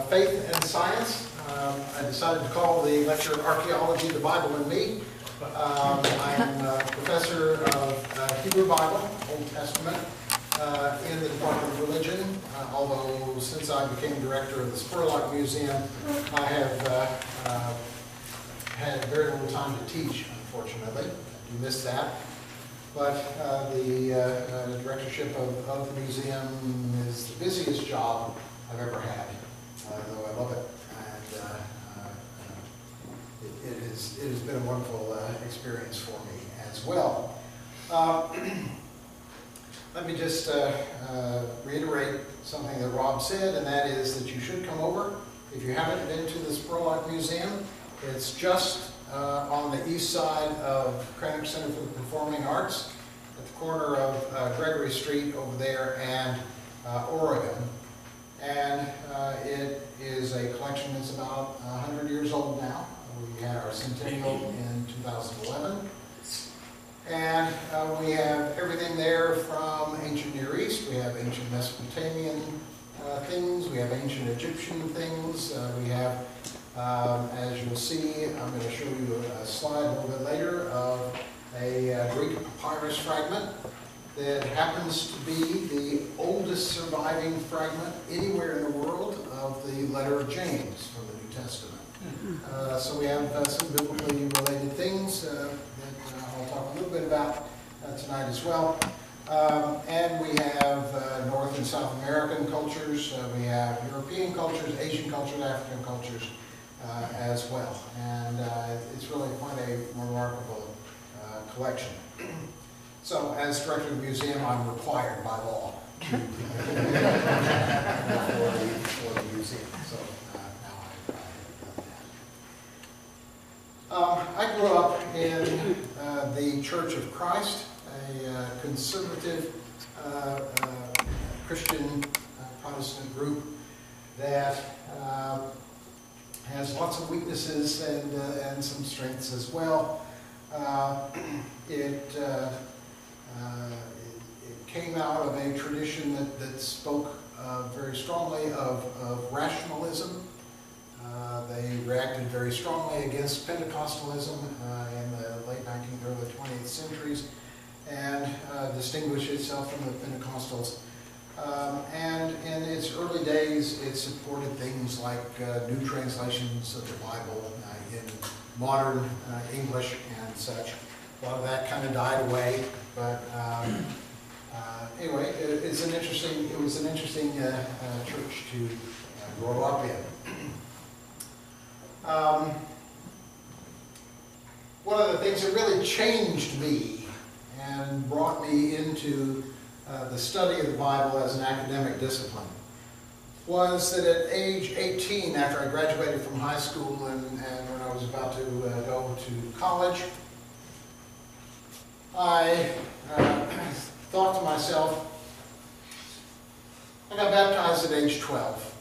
Faith and Science. I decided to call the lecture Archaeology, the Bible and Me. I'm a professor of Hebrew Bible, Old Testament, in the Department of Religion, although since I became director of the Spurlock Museum, I have had very little time to teach, unfortunately. I do miss that. But the directorship of the museum is the busiest job I've ever had, though I love it. And it has been a wonderful experience for me as well. Let me just reiterate something that Rob said, and that is that you should come over. If you haven't been to the Spurlock Museum, it's just on the east side of Kranick Center for the Performing Arts, at the corner of Gregory Street over there and Oregon. And it is a collection that's about 100 years old now. We had our centennial in 2011. And we have everything there from ancient Near East. We have ancient Mesopotamian things. We have ancient Egyptian things. We have, as you'll see, I'm going to show you a slide a little bit later of a Greek papyrus fragment that happens to be the oldest surviving fragment anywhere in the world of the letter of James from the New Testament. So we have some biblically related things that I'll talk a little bit about tonight as well. And we have North and South American cultures. We have European cultures, Asian cultures, African cultures as well. And it's really quite a remarkable collection. So, as director of the museum, I'm required by law to for the museum. So now I've done that. I grew up in the Church of Christ, a conservative Christian Protestant group that has lots of weaknesses and some strengths as well. It came out of a tradition that spoke very strongly of rationalism. They reacted very strongly against Pentecostalism in the late 19th, early 20th centuries, and distinguished itself from the Pentecostals. And in its early days, it supported things like new translations of the Bible in modern English and such. A lot of that kind of died away, but anyway, it was an interesting church to grow up in. One of the things that really changed me and brought me into the study of the Bible as an academic discipline was that at age 18, after I graduated from high school and when I was about to go to college, I thought to myself, I got baptized at age 12,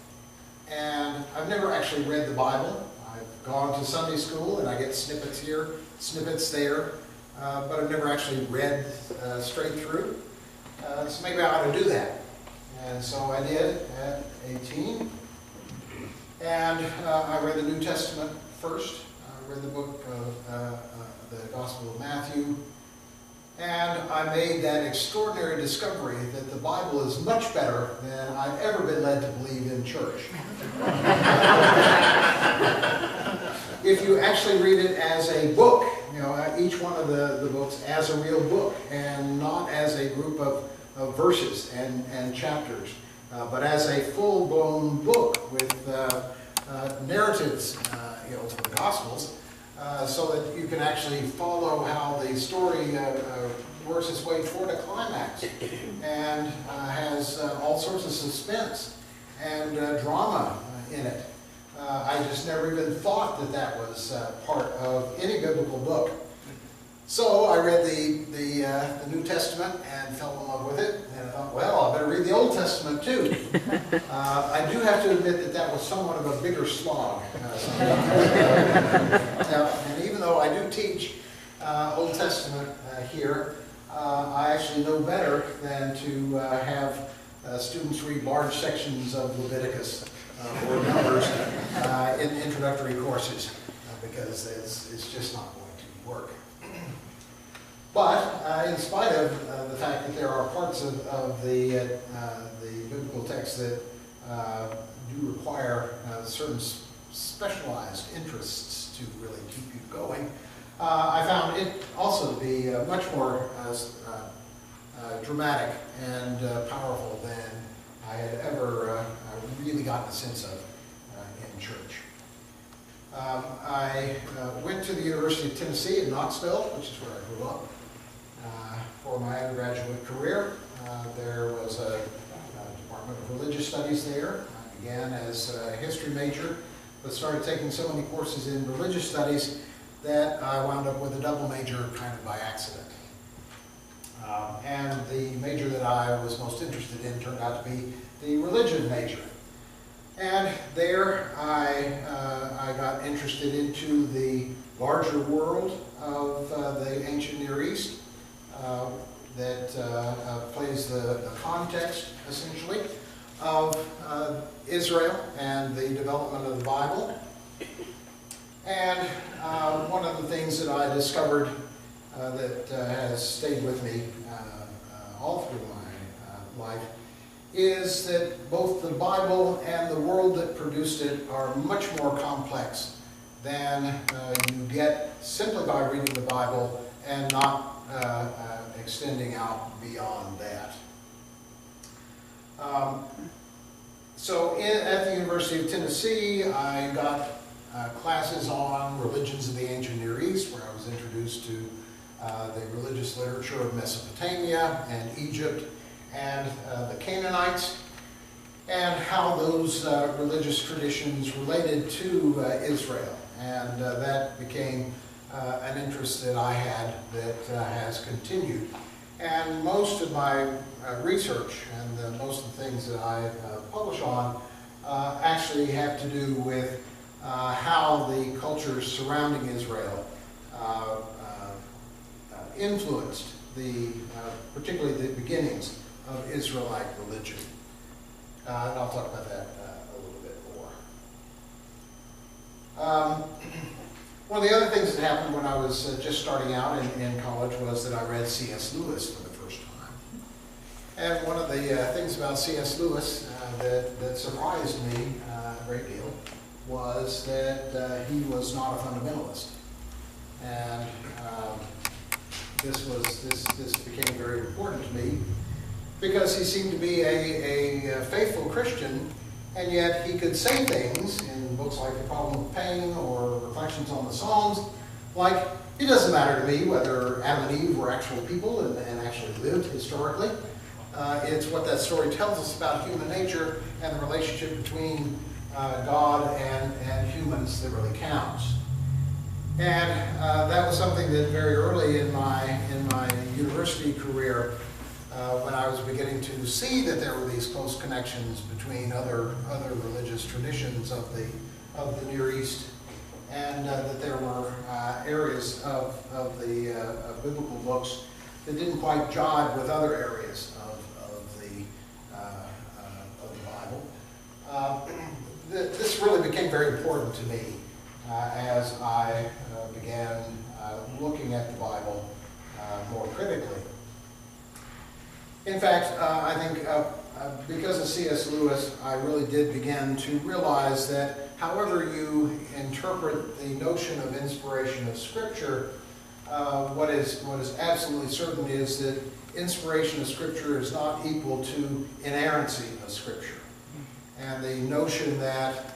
and I've never actually read the Bible. I've gone to Sunday school and I get snippets here, snippets there, but I've never actually read straight through. So maybe I ought to do that. And so I did at 18. And I read the New Testament first. I read the book of the Gospel of Matthew. And I made that extraordinary discovery that the Bible is much better than I've ever been led to believe in church. If you actually read it as a book, you know, each one of the books as a real book and not as a group of verses and chapters, but as a full-blown book with narratives, to the Gospels, so that you can actually follow how the story works its way toward a climax and has all sorts of suspense and drama in it. I just never even thought that was part of any biblical book. So I read the New Testament and fell in love with it, and I thought, well, I better read the Old Testament too. I do have to admit that was somewhat of a bigger slog. And even though I do teach Old Testament here, I actually know better than to have students read large sections of Leviticus or Numbers in introductory courses because it's just not going to work. But in spite of the fact that there are parts of the biblical text that do require certain specialized interests to really keep you going, I found it also to be much more dramatic and powerful than I had ever really gotten a sense of in church. I went to the University of Tennessee in Knoxville, which is where I grew up, for my undergraduate career. There was a Department of Religious Studies there. I began as a history major, but started taking so many courses in religious studies that I wound up with a double major kind of by accident. And the major that I was most interested in turned out to be the religion major. And there I got interested into the larger world of the ancient Near East that plays the context, essentially, of Israel and the development of the Bible. And one of the things that I discovered that has stayed with me all through my life is that both the Bible and the world that produced it are much more complex than you get simply by reading the Bible and not extending out beyond that. So at the University of Tennessee, I got classes on religions of the ancient Near East, where I was introduced to the religious literature of Mesopotamia and Egypt and the Canaanites, and how those religious traditions related to Israel. And that became an interest that I had that has continued. And most of my research and most of the things that I publish on actually have to do with how the cultures surrounding Israel influenced particularly the beginnings of Israelite religion. And I'll talk about that a little bit more. One of the other things that happened when I was just starting out in college was that I read C.S. Lewis for the first time. And one of the things about C.S. Lewis that surprised me a great deal was that he was not a fundamentalist. And this became very important to me because he seemed to be a faithful Christian, and yet he could say things in books like The Problem of Pain or Reflections on the Psalms, like, it doesn't matter to me whether Adam and Eve were actual people and actually lived historically. It's what that story tells us about human nature and the relationship between God and humans that really counts. And that was something that very early in my university career, when I was beginning to see that there were these close connections between other religious traditions of the Near East, and that there were areas of the biblical books that didn't quite jive with other areas of the Bible. This really became very important to me as I began looking at the Bible more critically. In fact, I think because of C.S. Lewis, I really did begin to realize that however you interpret the notion of inspiration of Scripture, what is absolutely certain is that inspiration of Scripture is not equal to inerrancy of Scripture. And the notion that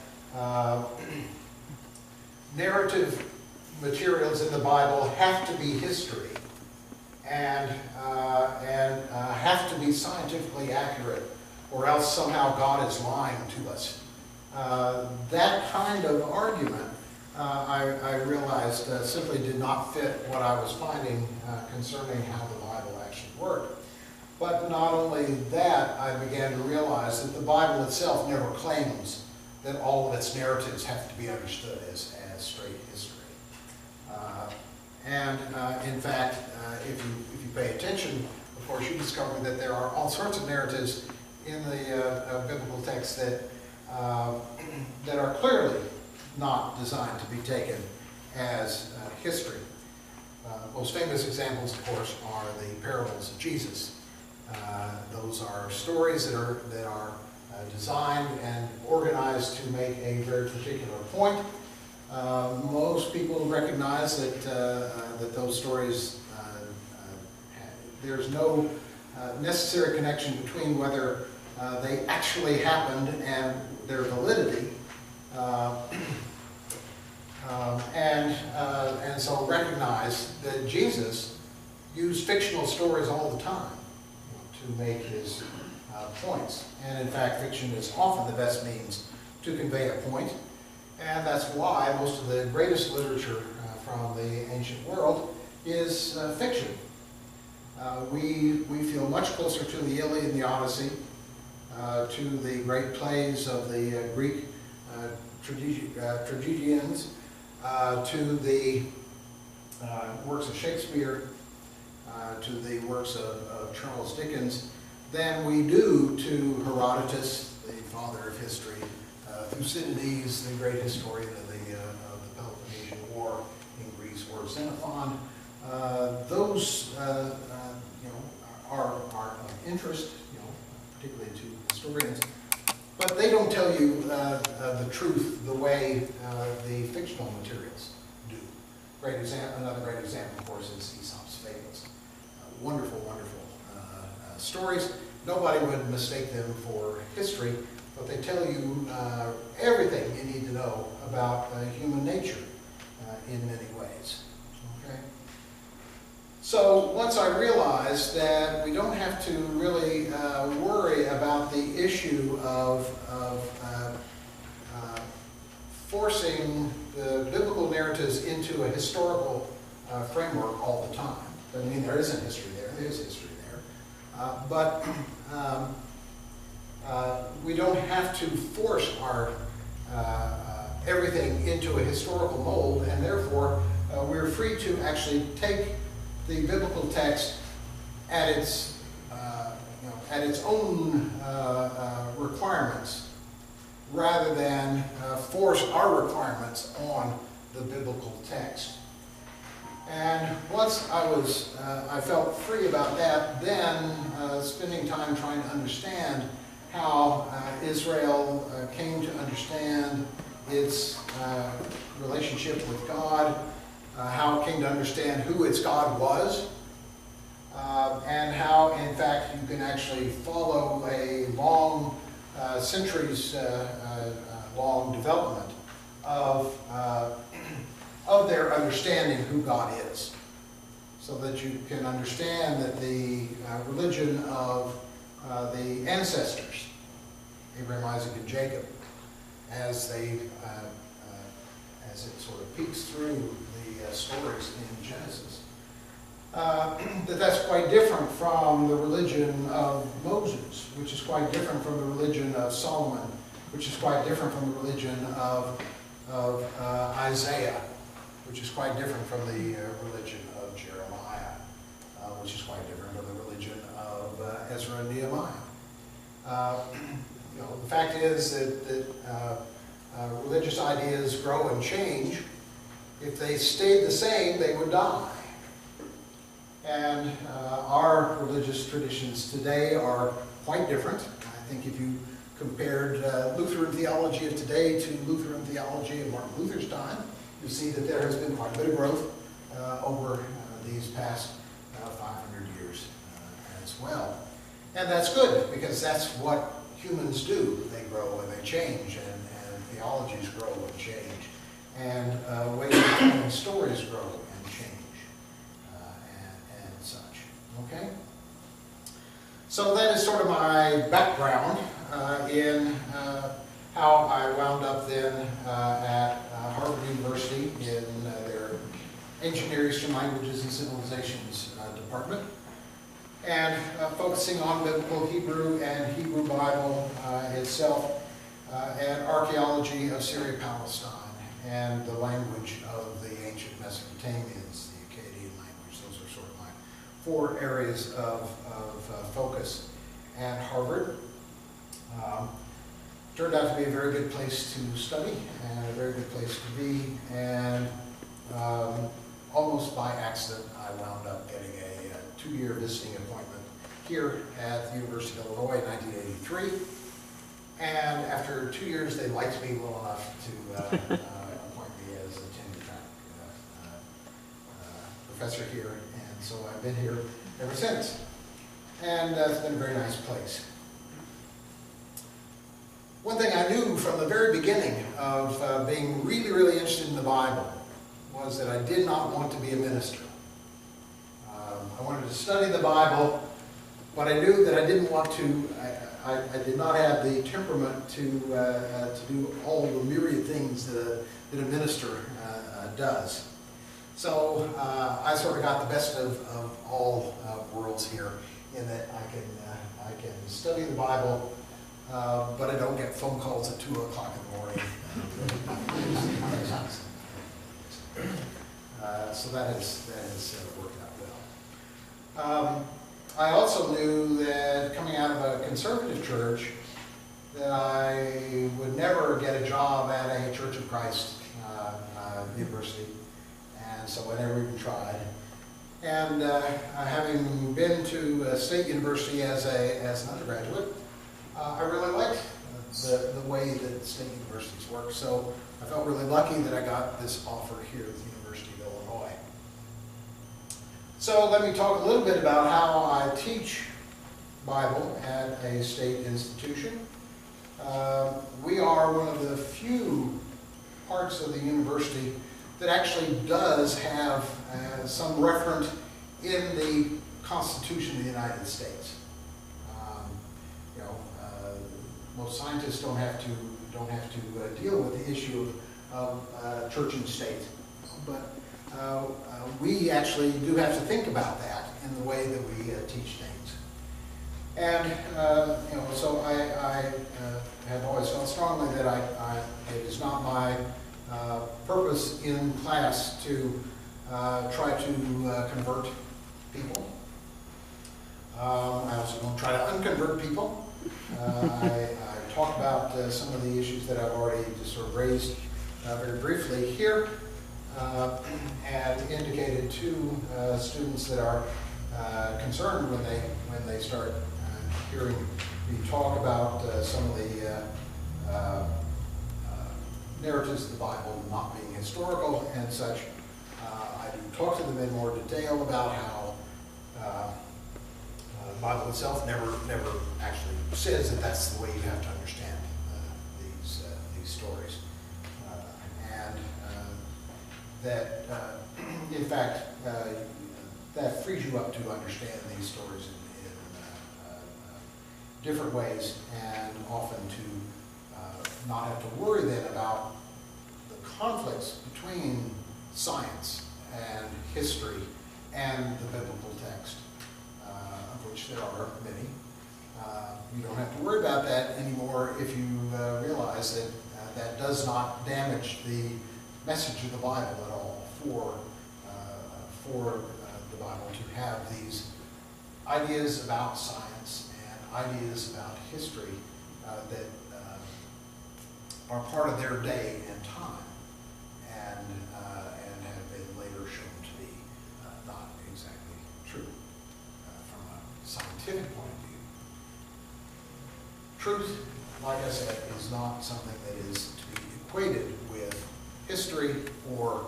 narrative materials in the Bible have to be history and have to be scientifically accurate, or else somehow God is lying to us. That kind of argument, I realized simply did not fit what I was finding concerning how the Bible actually worked. But not only that, I began to realize that the Bible itself never claims that all of its narratives have to be understood as straight history. In fact, if you pay attention, of course, you discover that there are all sorts of narratives in the biblical text that, that are clearly not designed to be taken as history. Most famous examples, of course, are the parables of Jesus. Those are stories that are designed and organized to make a very particular point. Most people recognize that that those stories, there's no necessary connection between whether they actually happened and their validity. And so recognize that Jesus used fictional stories all the time to make his points. And in fact, fiction is often the best means to convey a point. And that's why most of the greatest literature from the ancient world is fiction. We feel much closer to the Iliad and the Odyssey, to the great plays of the Greek tragedians, to the works of Shakespeare, to the works of Charles Dickens, than we do to Herodotus, the father of history, Thucydides, the great historian of the Peloponnesian War in Greece, or Xenophon. Those are of interest, particularly to historians, but they don't tell you the truth the way the fictional materials do. Another great example, of course, is Aesop's Fables. Wonderful, wonderful stories. Nobody would mistake them for history, but they tell you everything you need to know about human nature in many ways. Okay? So once I realized that we don't have to really worry about the issue of forcing the biblical narratives into a historical framework all the time. Doesn't mean there isn't history there. There is history there. But we don't have to force our everything into a historical mold, and therefore we're free to actually take the biblical text at its own requirements, rather than force our requirements on the biblical text. And once I felt free about that, then spending time trying to understand how Israel came to understand its relationship with God, how it came to understand who its God was, and how, in fact, you can actually follow a long, centuries long development of their understanding who God is, so that you can understand that the religion of the ancestors, Abraham, Isaac, and Jacob, as it sort of peeks through the stories in Genesis, that's quite different from the religion of Moses, which is quite different from the religion of Solomon, which is quite different from the religion of Isaiah, which is quite different from the religion of Jeremiah, which is quite different from the religion of Ezra and Nehemiah. The fact is that religious ideas grow and change. If they stayed the same, they would die. And our religious traditions today are quite different. I think if you compared Lutheran theology of today to Lutheran theology of Martin Luther's time, you see that there has been quite a bit of growth over these past 500 years as well. And that's good, because that's what humans do. They grow and they change, and theologies grow and change, and ways of telling stories grow and change, and such. Okay? So that is sort of my background in how I wound up then at Harvard University in their Ancient Near Eastern Languages and Civilizations department, and focusing on biblical Hebrew and Hebrew Bible itself, and archaeology of Syria-Palestine, and the language of the ancient Mesopotamians, the Akkadian language. Those are sort of my 4 areas of focus at Harvard. Turned out to be a very good place to study and a very good place to be, and almost by accident I wound up getting a 2-year visiting appointment here at the University of Illinois in 1983, and after 2 years they liked me well enough to appoint me as a tenure track professor here, and so I've been here ever since, and it's been a very nice place. One thing I knew from the very beginning of being really, really interested in the Bible was that I did not want to be a minister. I wanted to study the Bible, but I knew that I didn't want to, I did not have the temperament to do all the myriad things that a minister does. So I sort of got the best of all worlds here, in that I can study the Bible, but I don't get phone calls at 2 o'clock in the morning. So that has worked out well. I also knew that coming out of a conservative church that I would never get a job at a Church of Christ university, and so I never even tried. And having been to a state university as an undergraduate, I really liked the way that state universities work, so I felt really lucky that I got this offer here at the University of Illinois. So let me talk a little bit about how I teach Bible at a state institution. We are one of the few parts of the university that actually does have some reference in the Constitution of the United States. Most scientists don't have to deal with the issue of church and state, but we actually do have to think about that in the way that we teach things. And so I have always felt strongly that it is not my purpose in class to try to convert people. I also don't try to unconvert people. I talked about some of the issues that I've already just sort of raised very briefly here, and indicated to students that are concerned when they start hearing me talk about some of the narratives of the Bible not being historical and such. I do talk to them in more detail about how the Bible itself never actually says that that's the way you have to understand these stories, and that in fact that frees you up to understand these stories in different ways, and often to not have to worry then about the conflicts between science and history and the biblical text, of which there are many. You don't have to worry about that anymore if you realize that that does not damage the message of the Bible at all for the Bible to have these ideas about science and ideas about history that are part of their day and time, and have been later shown to be not exactly true from a scientific point of view. Truth, like I said, is not something that is to be equated with history or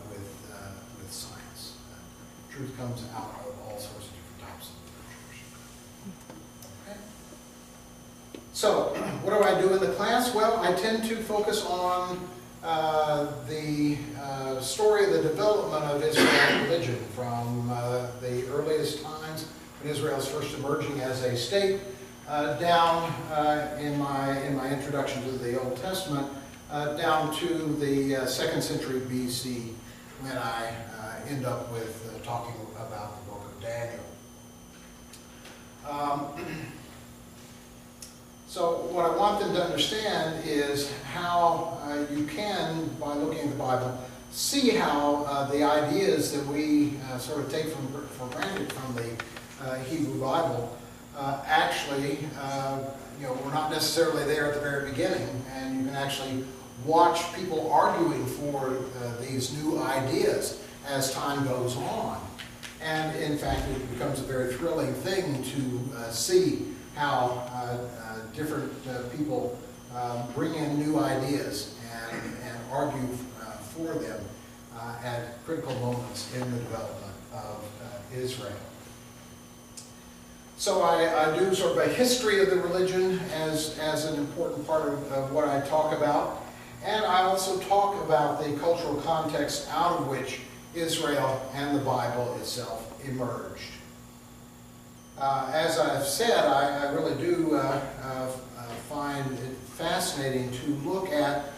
with science. Truth comes out of all sorts of different types of literatures. Okay. So, what do I do in the class? Well, I tend to focus on the story of the development of Israel's religion from the earliest times when Israel is first emerging as a state, down in my introduction to the Old Testament, down to the 2nd century BC, when I end up with talking about the book of Daniel. So what I want them to understand is how you can, by looking at the Bible, see how the ideas that we sort of take for granted from the Hebrew Bible actually we're not necessarily there at the very beginning, and you can actually watch people arguing for these new ideas as time goes on. And in fact, it becomes a very thrilling thing to see how different people bring in new ideas and argue for them at critical moments in the development of Israel. So I do sort of a history of the religion as an important part of what I talk about. And I also talk about the cultural context out of which Israel and the Bible itself emerged. As I've said, I really do find it fascinating to look at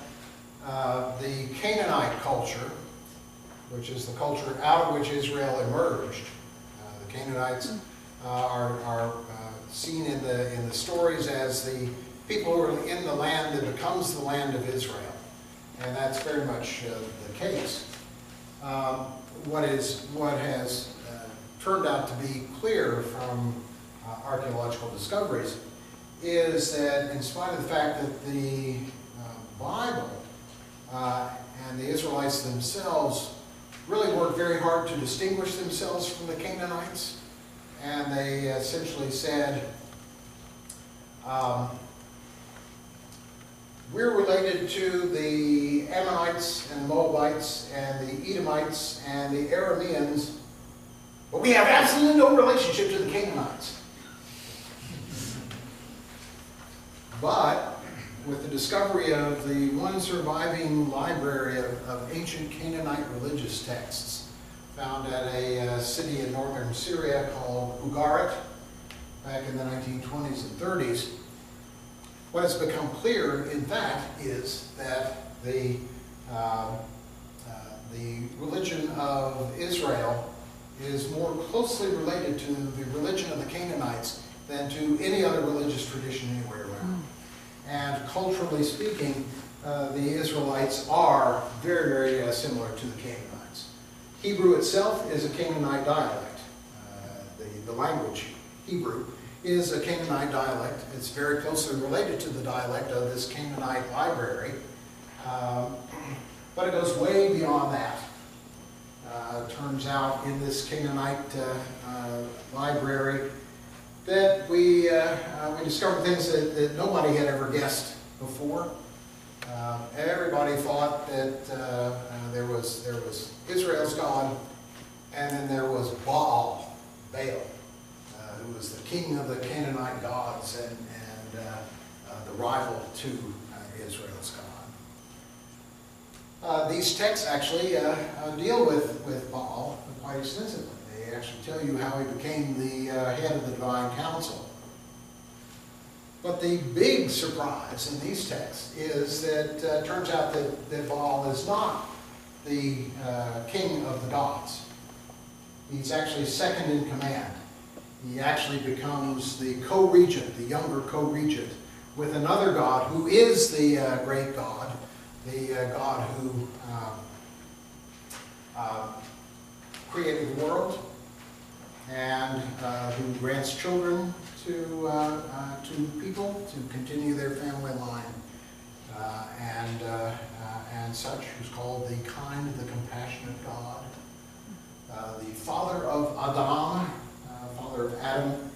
the Canaanite culture, which is the culture out of which Israel emerged. The Canaanites are seen in the stories as the people who are in the land that becomes the land of Israel. And that's very much the case. What has turned out to be clear from archaeological discoveries is that in spite of the fact that the Bible and the Israelites themselves really worked very hard to distinguish themselves from the Canaanites, and they essentially said, we're related to the Ammonites and Moabites and the Edomites and the Arameans, but we have absolutely no relationship to the Canaanites. But with the discovery of the one surviving library of ancient Canaanite religious texts found at a city in northern Syria called Ugarit back in the 1920s and 30s, what has become clear, in fact, is that the religion of Israel is more closely related to the religion of the Canaanites than to any other religious tradition anywhere around. And culturally speaking, the Israelites are very, very similar to the Canaanites. Hebrew itself is a Canaanite dialect. The language, Hebrew, is a Canaanite dialect. It's very closely related to the dialect of this Canaanite library, but it goes way beyond that. It turns out in this Canaanite library that we discovered things that nobody had ever guessed before. Everybody thought that there was Israel's God, and then there was Baal, who was the king of the Canaanite gods and the rival to Israel's God. These texts actually deal with Baal quite extensively. They actually tell you how he became the head of the divine council. But the big surprise in these texts is that it turns out that Baal is not the king of the gods. He's actually second in command. He actually becomes the co-regent, the younger co-regent, with another god who is the great god, the God who created the world and who grants children to people to continue their family line and such, who's called the kind, the compassionate God, the father of Adam, father of Adam,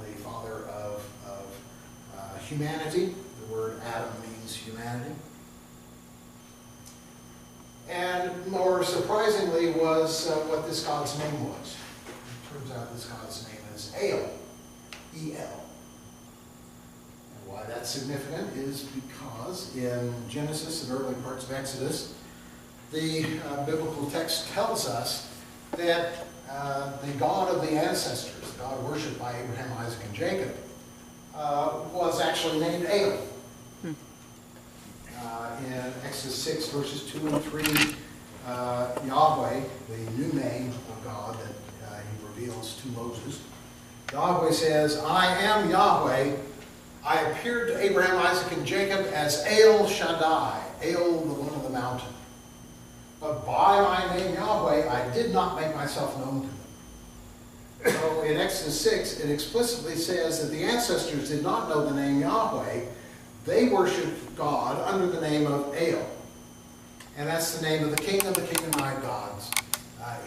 the father of humanity. The word Adam means humanity. And more surprisingly was what this God's name was. It turns out this God's name is El, E-L. And why that's significant is because in Genesis and early parts of Exodus, the biblical text tells us that the God of the ancestors, the God worshipped by Abraham, Isaac, and Jacob, was actually named El. In Exodus 6, verses 2 and 3, Yahweh, the new name of God that he reveals to Moses, Yahweh says, I am Yahweh. I appeared to Abraham, Isaac, and Jacob as El Shaddai, El, the one of the mountain. But by my name Yahweh, I did not make myself known to them. So in Exodus 6, it explicitly says that the ancestors did not know the name Yahweh. They worshiped God under the name of El. And that's the name of the king of the Canaanite gods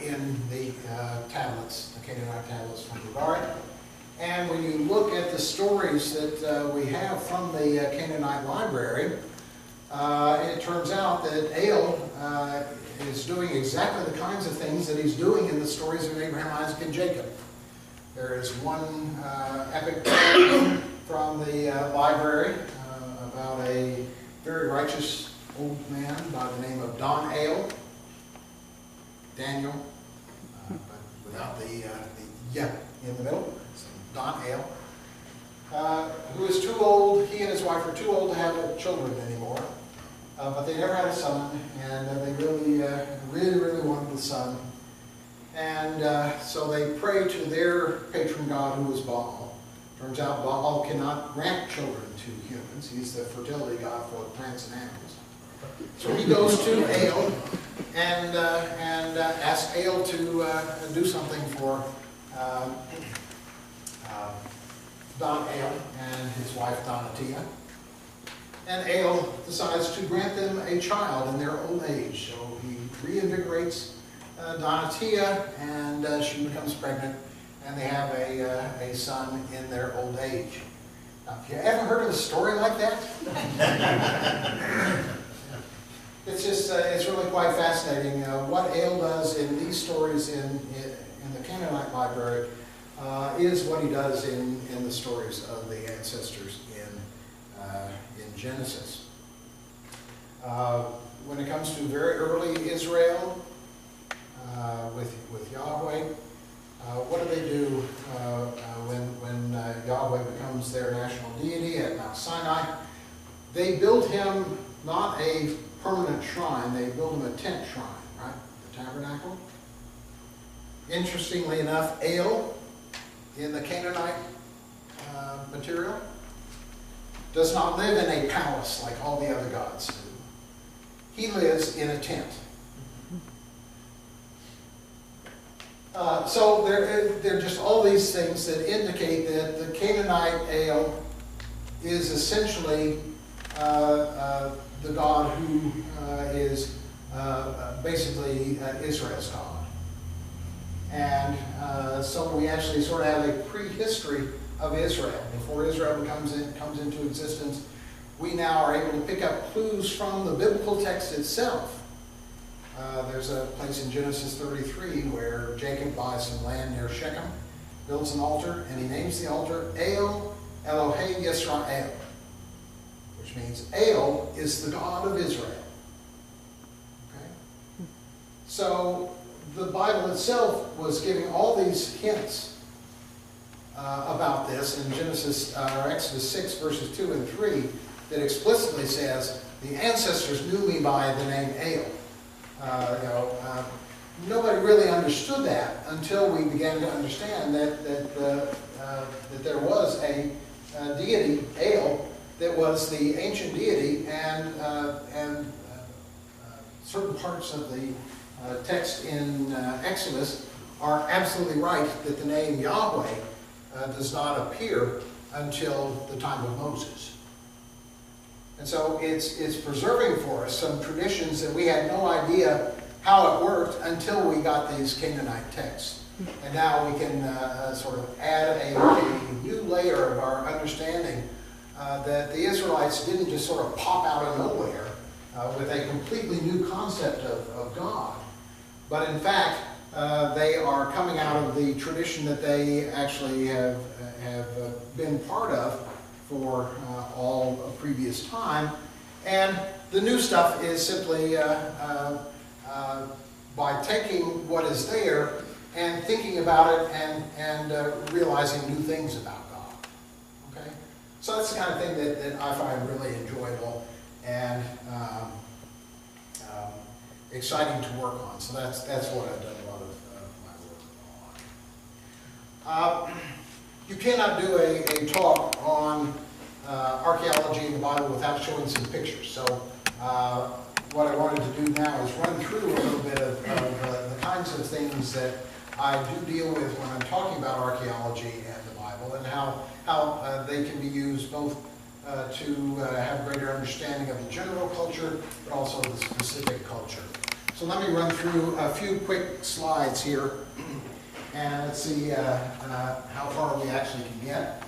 in the tablets, the Canaanite tablets from Pitard. And when you look at the stories that we have from the Canaanite library, it turns out that El is doing exactly the kinds of things that he's doing in the stories of Abraham, Isaac, and Jacob. There is one epic from the library about a very righteous old man by the name of Daniel, but without the yeah in the middle, so Daniel, who is too old. He and his wife are too old to have children anymore, but they never had a son, and they really wanted the son. And so they pray to their patron god, who is Baal. Turns out Baal cannot grant children to humans. He's the fertility god for plants and animals. So he goes to El and asks El to do something for Don El and his wife Donatia. And El decides to grant them a child in their old age. So he reinvigorates Donatia, and she becomes pregnant, and they have a son in their old age. Now, have you ever heard of a story like that? It's just, it's really quite fascinating. What El does in these stories in the Canaanite library is what he does in the stories of the ancestors in Genesis. When it comes to very early Israel, with Yahweh, what do they do when Yahweh becomes their national deity at Mount Sinai? They build him not a permanent shrine, they build him a tent shrine, right? The tabernacle. Interestingly enough, El, in the Canaanite material, does not live in a palace like all the other gods do. He lives in a tent. So there are just all these things that indicate that the Canaanite El is essentially the God who is basically Israel's God. And so we actually sort of have a prehistory of Israel. Before Israel comes into existence, we now are able to pick up clues from the biblical text itself. There's a place in Genesis 33 where Jacob buys some land near Shechem, builds an altar, and he names the altar El Elohei Yisrael, which means El is the God of Israel. Okay? So the Bible itself was giving all these hints about this in Exodus 6 verses 2 and 3 that explicitly says, the ancestors knew me by the name El. Nobody really understood that until we began to understand that there was a deity, El, that was the ancient deity, and certain parts of the text in Exodus are absolutely right that the name Yahweh does not appear until the time of Moses. And so it's preserving for us some traditions that we had no idea how it worked until we got these Canaanite texts. And now we can sort of add a new layer of our understanding that the Israelites didn't just sort of pop out of nowhere with a completely new concept of God. But in fact, they are coming out of the tradition that they actually have been part of for all of previous time. And the new stuff is simply by taking what is there and thinking about it and realizing new things about God. Okay? So that's the kind of thing that I find really enjoyable and exciting to work on. So that's what I've done a lot of my work on. You cannot do a talk on archaeology in the Bible without showing some pictures. So what I wanted to do now is run through a little bit of the kinds of things that I do deal with when I'm talking about archaeology and the Bible, and how they can be used both to have a greater understanding of the general culture, but also the specific culture. So let me run through a few quick slides here, and let's see how far we actually can get.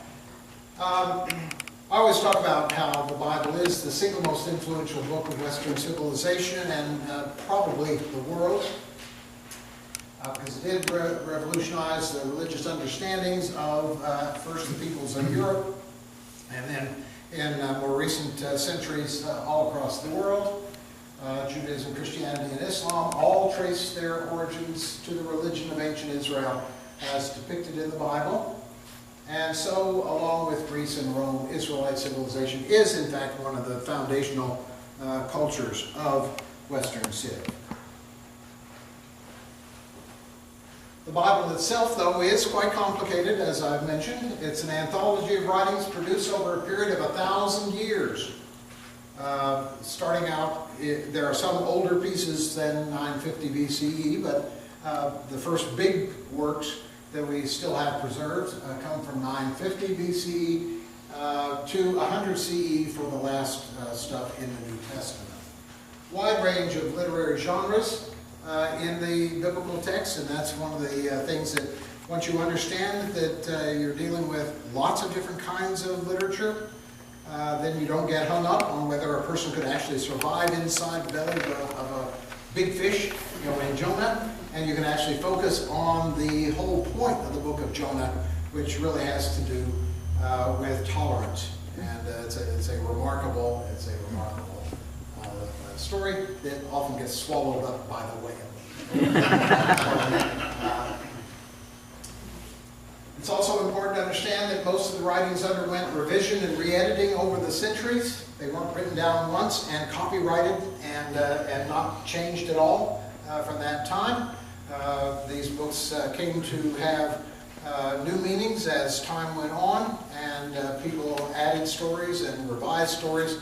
I always talk about how the Bible is the single most influential book of Western civilization and probably the world, because it did revolutionize the religious understandings of first the peoples of Europe, and then in more recent centuries all across the world. Judaism, Christianity, and Islam all trace their origins to the religion of ancient Israel as depicted in the Bible. And so, along with Greece and Rome, Israelite civilization is, in fact, one of the foundational cultures of Western Civ. The Bible itself, though, is quite complicated, as I've mentioned. It's an anthology of writings produced over a period of 1,000 years. Starting out, there are some older pieces than 950 BCE, but the first big works that we still have preserved come from 950 BCE to 100 CE for the last stuff in the New Testament. Wide range of literary genres in the biblical text, and that's one of the things that once you understand that you're dealing with lots of different kinds of literature, then you don't get hung up on whether a person could actually survive inside the belly of a big fish, you know, in Jonah, and you can actually focus on the whole point of the book of Jonah, which really has to do with tolerance. And it's a remarkable story that often gets swallowed up by the whale. It's also important to understand that most of the writings underwent revision and re-editing over the centuries. They weren't written down once and copyrighted and not changed at all from that time. These books came to have new meanings as time went on, and people added stories and revised stories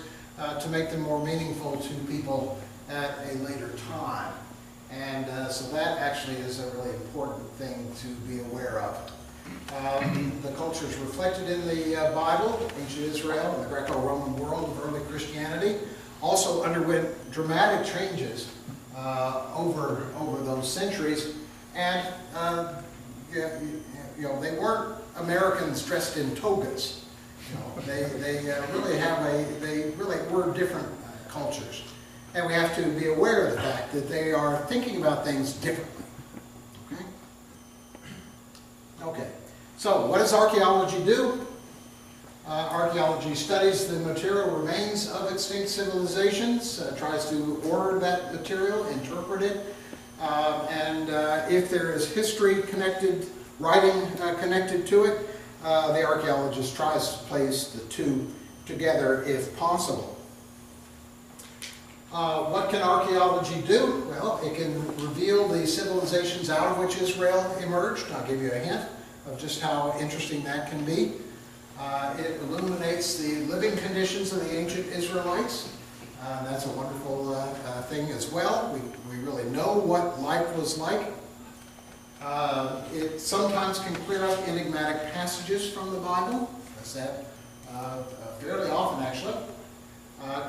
to make them more meaningful to people at a later time. And so that actually is a really important thing to be aware of. The cultures reflected in the Bible, ancient Israel and the Greco-Roman world of early Christianity, also underwent dramatic changes over those centuries. And you know, they weren't Americans dressed in togas. You know, they really were different cultures, and we have to be aware of the fact that they are thinking about things differently. Okay. Okay. So, what does archaeology do? Archaeology studies the material remains of extinct civilizations, tries to order that material, interpret it, and if there is history connected, writing connected to it, the archaeologist tries to place the two together if possible. What can archaeology do? Well, it can reveal the civilizations out of which Israel emerged. I'll give you a hint of just how interesting that can be. It illuminates the living conditions of the ancient Israelites. That's a wonderful thing as well. We really know what life was like. It sometimes can clear up enigmatic passages from the Bible. That's that fairly often, actually.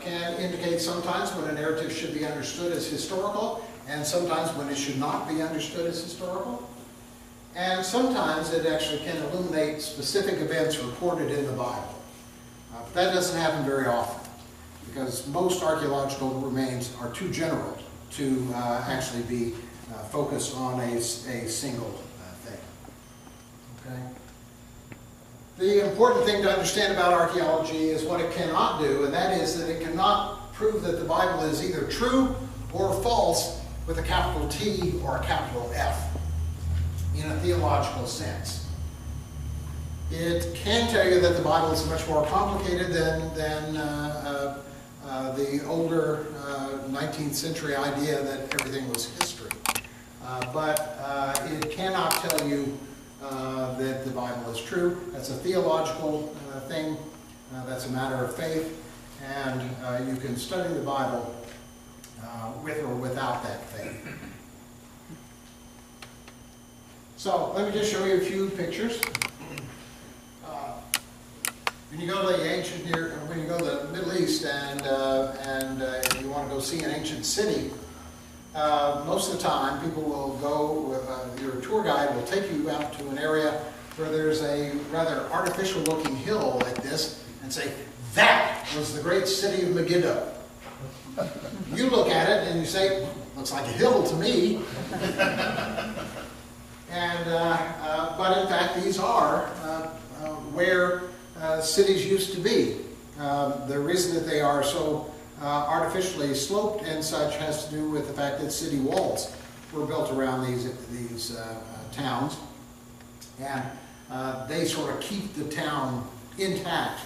Can indicate sometimes when a narrative should be understood as historical, and sometimes when it should not be understood as historical. And sometimes it actually can illuminate specific events reported in the Bible. But that doesn't happen very often, because most archaeological remains are too general to actually be focused on a single thing. Okay? The important thing to understand about archaeology is what it cannot do, and that is that it cannot prove that the Bible is either true or false with a capital T or a capital F in a theological sense. It can tell you that the Bible is much more complicated than the older 19th century idea that everything was history. But it cannot tell you that the Bible is true. That's a theological thing. That's a matter of faith. And you can study the Bible with or without that faith. So let me just show you a few pictures. When you go to the ancient near, when you go to the Middle East and you want to go see an ancient city, most of the time people will go, your tour guide will take you out to an area where there's a rather artificial looking hill like this and say, that was the great city of Megiddo. You look at it and you say, looks like a hill to me. And, but in fact these are where cities used to be. The reason that they are so artificially sloped and such has to do with the fact that city walls were built around these towns, and they sort of keep the town intact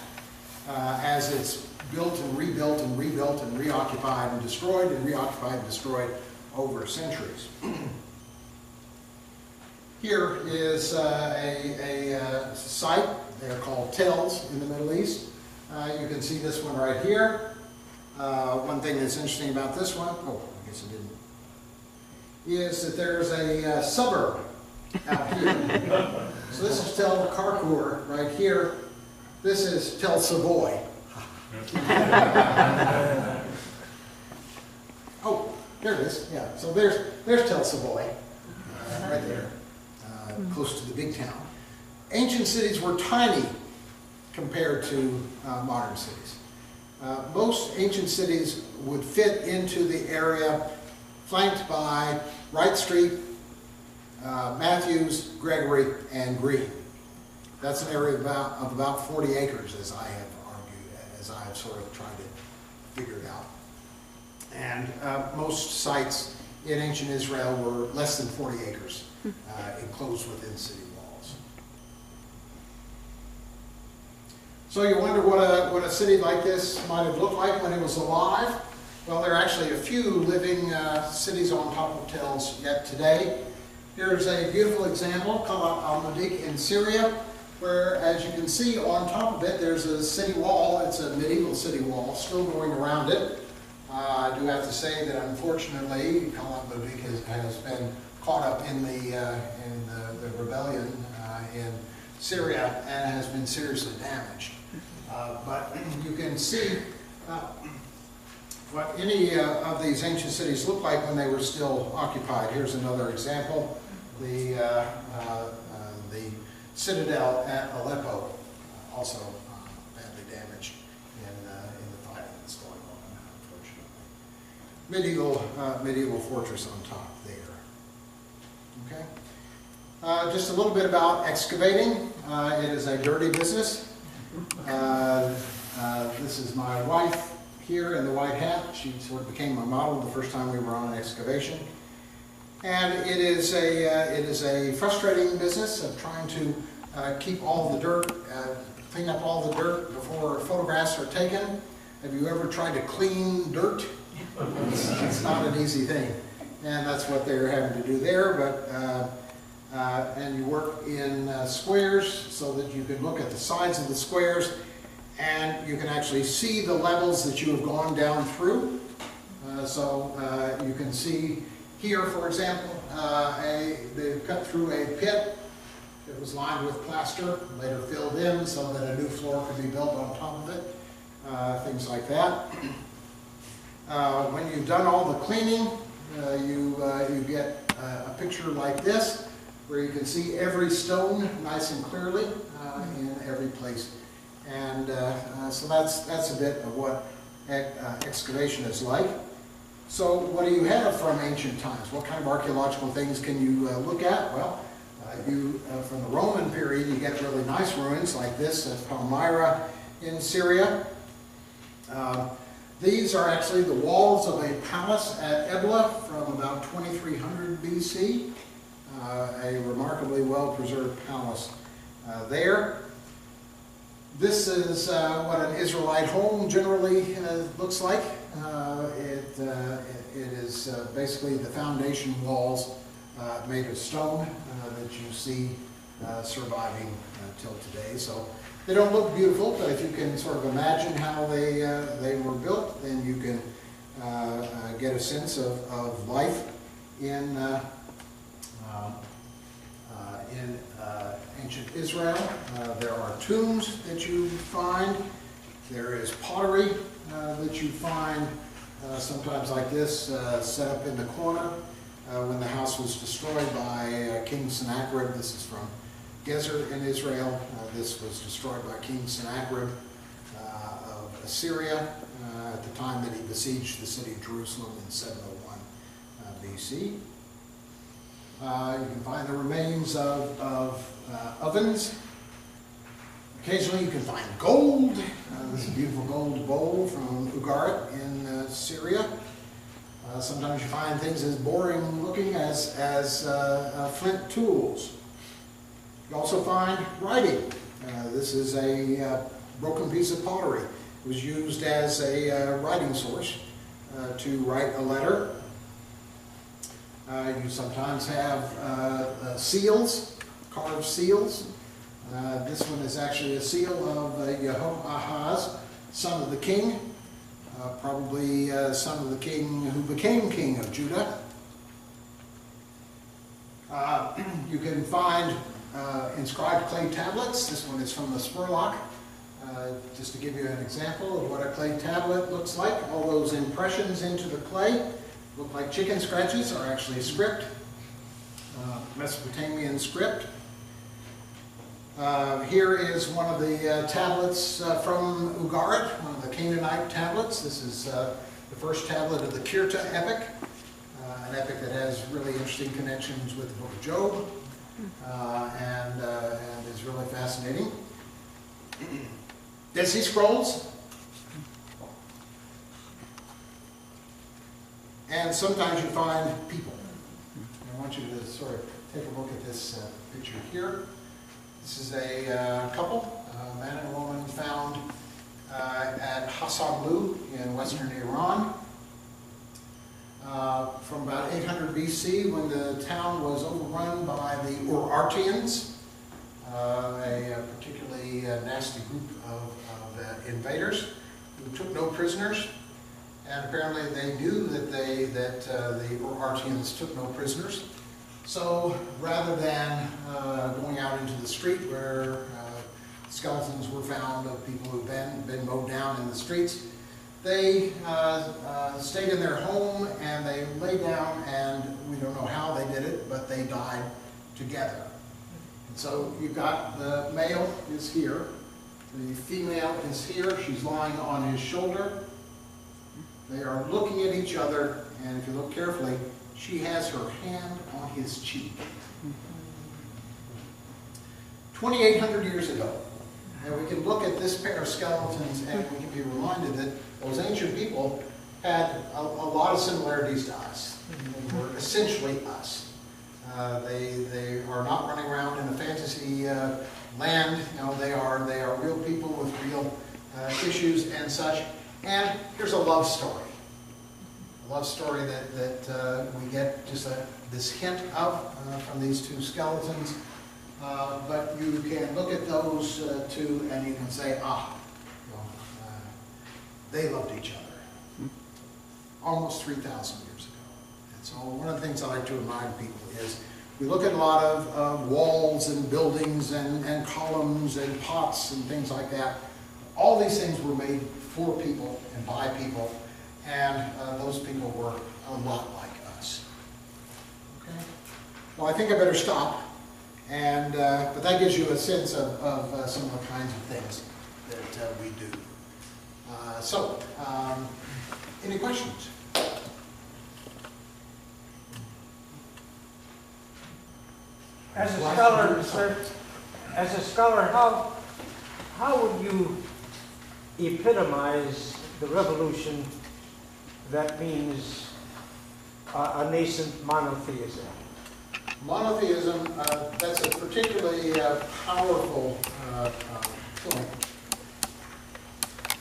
as it's built and rebuilt and rebuilt and reoccupied and reoccupied and destroyed over centuries. Here is a site. They're called tells in the Middle East. You can see this one right here. One thing that's interesting about this one, oh, I guess it didn't, is that there's a suburb out here. So this is Tel Karkur right here. This is Tel Savoy. Oh, there it is. Yeah. So there's Tel Savoy, right there, close to the big town. Ancient cities were tiny compared to modern cities. Most ancient cities would fit into the area flanked by Wright Street, Matthews, Gregory, and Green. That's an area of about 40 acres, as I have argued, as I have sort of tried to figure it out. And most sites in ancient Israel were less than 40 acres, enclosed within city walls. So you wonder what a city like this might have looked like when it was alive? Well, there are actually a few living cities on top of tells yet today. Here's a beautiful example called Al-Mudik in Syria, where, as you can see, on top of it, there's a city wall. It's a medieval city wall, still going around it. I do have to say that, unfortunately, Al-Mudik has been caught up in the rebellion in Syria and has been seriously damaged. But you can see what any of these ancient cities looked like when they were still occupied. Here's another example. The citadel at Aleppo, also badly damaged in the fighting that's going on, unfortunately. Medieval fortress on top there. Okay. Just a little bit about excavating. It is a dirty business. This is my wife here in the white hat. She sort of became my model the first time we were on an excavation. And it is a frustrating business of trying to keep all the dirt, clean up all the dirt before photographs are taken. Have you ever tried to clean dirt? It's not an easy thing. And that's what they're having to do there. But and you work in squares so that you can look at the sides of the squares and you can actually see the levels that you have gone down through. So you can see here, for example, they've cut through a pit that was lined with plaster, later filled in so that a new floor could be built on top of it, things like that. When you've done all the cleaning, you get a picture like this, where you can see every stone nice and clearly in every place. And so that's a bit of what excavation is like. So what do you have from ancient times? What kind of archaeological things can you look at? Well, from the Roman period, you get really nice ruins like this at Palmyra in Syria. These are actually the walls of a palace at Ebla from about 2300 BC. A remarkably well-preserved palace there. This is what an Israelite home generally looks like. It is basically the foundation walls made of stone that you see surviving till today. So they don't look beautiful, but if you can sort of imagine how they were built, then you can get a sense of life in in ancient Israel. There are tombs that you find. There is pottery that you find, sometimes like this, set up in the corner when the house was destroyed by King Sennacherib. This is from Gezer in Israel. This was destroyed by King Sennacherib of Assyria at the time that he besieged the city of Jerusalem in 701 BC. You can find the remains of ovens. Occasionally you can find gold. This is a beautiful gold bowl from Ugarit in Syria. Sometimes you find things as boring looking as flint tools. You also find writing. This is a broken piece of pottery. It was used as a writing source to write a letter. You sometimes have seals, carved seals. This one is actually a seal of Jehoahaz, son of the king, probably son of the king who became king of Judah. You can find inscribed clay tablets. This one is from the Spurlock. Just to give you an example of what a clay tablet looks like, all those impressions into the clay look like chicken scratches, are actually script, Mesopotamian script. Here is one of the tablets from Ugarit, one of the Canaanite tablets. This is the first tablet of the Kirta epic, an epic that has really interesting connections with the book of Job, and is really fascinating. Dead Sea Scrolls. And sometimes you find people. I want you to sort of take a look at this picture here. This is a couple, a man and a woman found at Hasarlu in western Iran from about 800 BC when the town was overrun by the Urartians, a particularly nasty group of invaders who took no prisoners. And apparently they knew that the Urartians took no prisoners. So rather than going out into the street where skeletons were found of people who've been mowed down in the streets, they stayed in their home and they lay down, and we don't know how they did it, but they died together. And so you've got the male is here, the female is here, she's lying on his shoulder. They are looking at each other, and if you look carefully, she has her hand on his cheek. 2,800 years ago. And we can look at this pair of skeletons and we can be reminded that those ancient people had a lot of similarities to us. They were essentially us. They are not running around in a fantasy land. You know, they are real people with real issues and such. And here's a love story. A love story that we get just this hint of from these two skeletons. But you can look at those two and you can say, they loved each other. Almost 3,000 years ago. And so one of the things I like to remind people is we look at a lot of walls and buildings and columns and pots and things like that. All these things were made for people and by people, and those people were a lot like us. Okay? Well, I think I better stop, and but that gives you a sense of some of the kinds of things that we do. Any questions? As a scholar, sir, how would you epitomize the revolution that means a nascent monotheism? Monotheism, that's a particularly powerful point.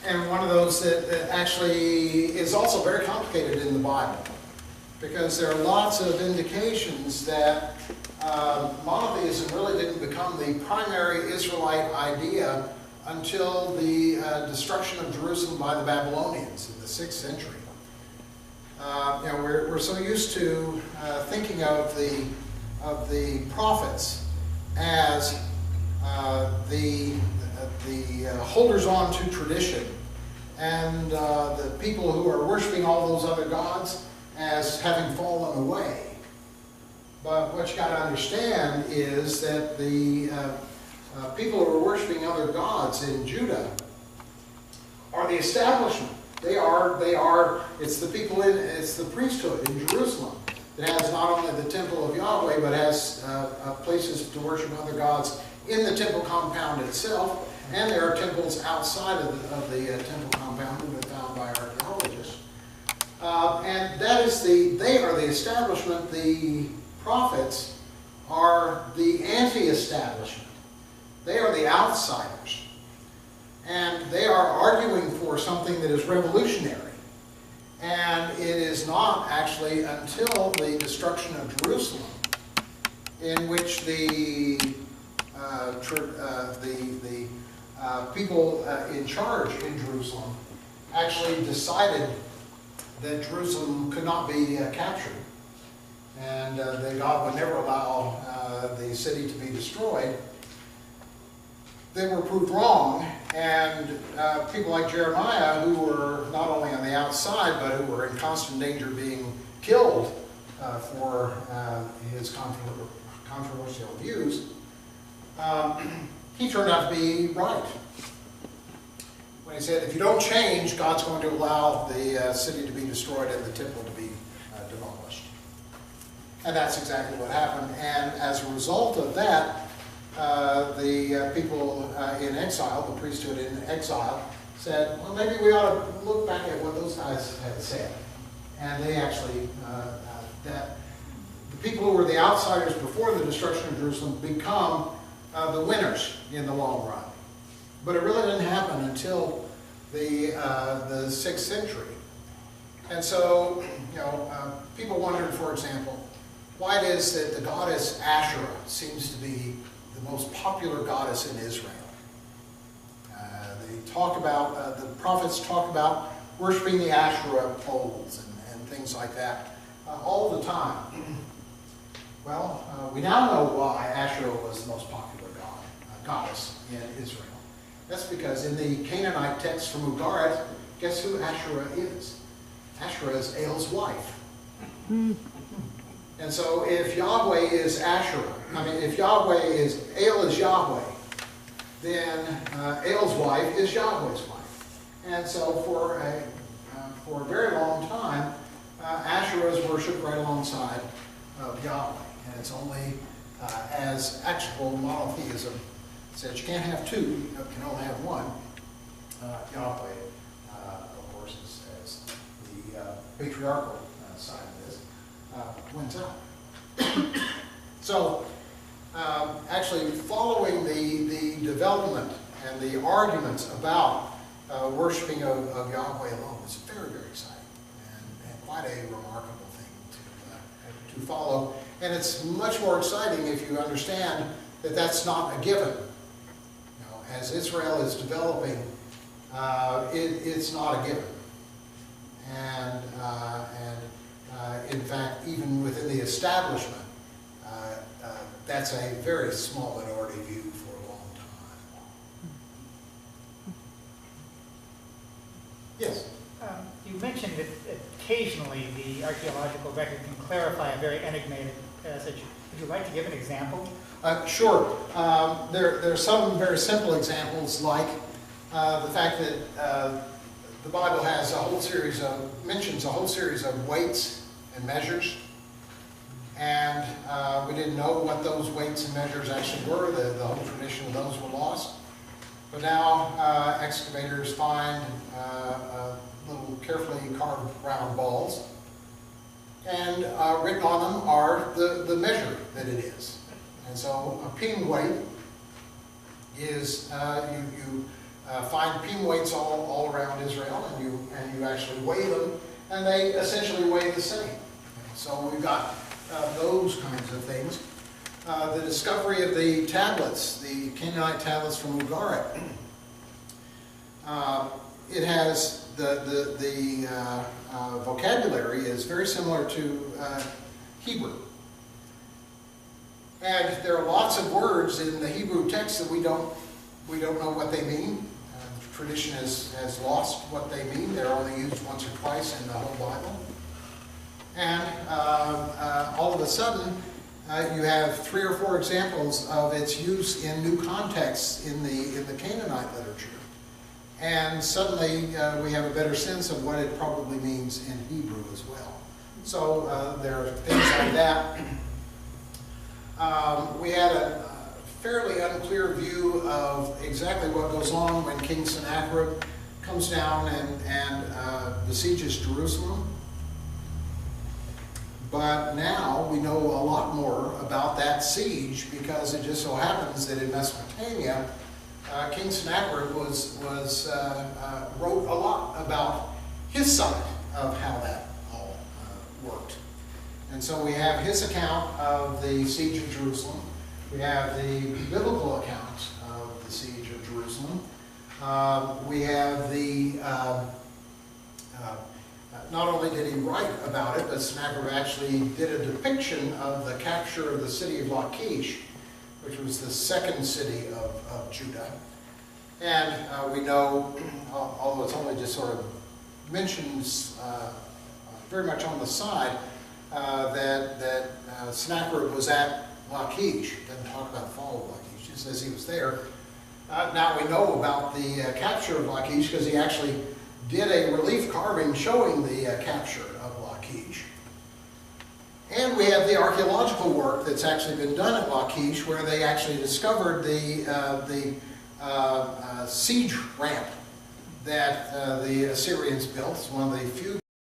And one of those that actually is also very complicated in the Bible. Because there are lots of indications that monotheism really didn't become the primary Israelite idea until the destruction of Jerusalem by the Babylonians in the 6th century. We're so used to thinking of the prophets as the holders on to tradition, and the people who are worshiping all those other gods as having fallen away. But what you got to understand is that the people who are worshiping other gods in Judah are the establishment. It's the people it's the priesthood in Jerusalem that has not only the temple of Yahweh, but has places to worship other gods in the temple compound itself. And there are temples outside of the temple compound that have been found by archaeologists. And they are the establishment. The prophets are the anti-establishment. They are the outsiders. And they are arguing for something that is revolutionary. And it is not actually until the destruction of Jerusalem in which the people in charge in Jerusalem actually decided that Jerusalem could not be captured, and that God would never allow the city to be destroyed. They were proved wrong, and people like Jeremiah, who were not only on the outside, but who were in constant danger of being killed for his controversial views, he turned out to be right. When he said, if you don't change, God's going to allow the city to be destroyed and the temple to be demolished. And that's exactly what happened. And as a result of that, the people in exile, the priesthood in exile, said, well, maybe we ought to look back at what those guys had said. And they actually, the people who were the outsiders before the destruction of Jerusalem become the winners in the long run. But it really didn't happen until the 6th century. And so, people wondered, for example, why it is that the goddess Asherah seems to be the most popular goddess in Israel. The prophets talk about worshiping the Asherah poles and things like that all the time. Well, we now know why Asherah was the most popular goddess in Israel. That's because in the Canaanite text from Ugarit, guess who Asherah is? Asherah is Aal's wife. And so if Yahweh is Asherah, if Aal is Yahweh, then Aal's wife is Yahweh's wife. And so for a very long time, Asherah is worshipped right alongside of Yahweh. And it's only as actual monotheism says you can't have two, you can only have one. Yahweh, of course, as the patriarchal side of this, wins out. So, actually following the development and the arguments about worshiping of Yahweh alone is very, very exciting and quite a remarkable thing to follow. And it's much more exciting if you understand that that's not a given. As Israel is developing, it's not a given. And in fact, even within the establishment, that's a very small minority view for a long time. Yes? You mentioned that occasionally the archaeological record can clarify a very enigmatic passage. Would you like to give an example? Sure. There are some very simple examples, like the fact that the Bible has mentions a whole series of weights and measures, and we didn't know what those weights and measures actually were. The whole tradition of those were lost. But now excavators find little carefully carved round balls, and written on them are the measure that it is. And so a pim weight is, you find pim weights all around Israel, and you actually weigh them, and they essentially weigh the same. So we've got those kinds of things. The discovery of the tablets, the Canaanite tablets from Ugarit, it has the vocabulary is very similar to Hebrew. And there are lots of words in the Hebrew text that we don't know what they mean. Tradition has lost what they mean. They're only used once or twice in the whole Bible. And all of a sudden, you have 3 or 4 examples of its use in new contexts in the Canaanite literature. And suddenly we have a better sense of what it probably means in Hebrew as well. So there are things like that. We had a fairly unclear view of exactly what goes on when King Sennacherib comes down and besieges Jerusalem. But now we know a lot more about that siege, because it just so happens that in Mesopotamia, King Sennacherib wrote a lot about his side of how that all worked. And so we have his account of the siege of Jerusalem. We have the biblical account of the siege of Jerusalem. We have the, not only did he write about it, but Sennacherib actually did a depiction of the capture of the city of Lachish, which was the second city of Judah. And we know, although it's only just sort of mentions very much on the side, that Sennacherib was at Lachish. It doesn't talk about the fall of Lachish, it just says he was there. Now we know about the capture of Lachish because he actually did a relief carving showing the capture of Lachish. And we have the archaeological work that's actually been done at Lachish, where they actually discovered the siege ramp that the Assyrians built. It's one of the few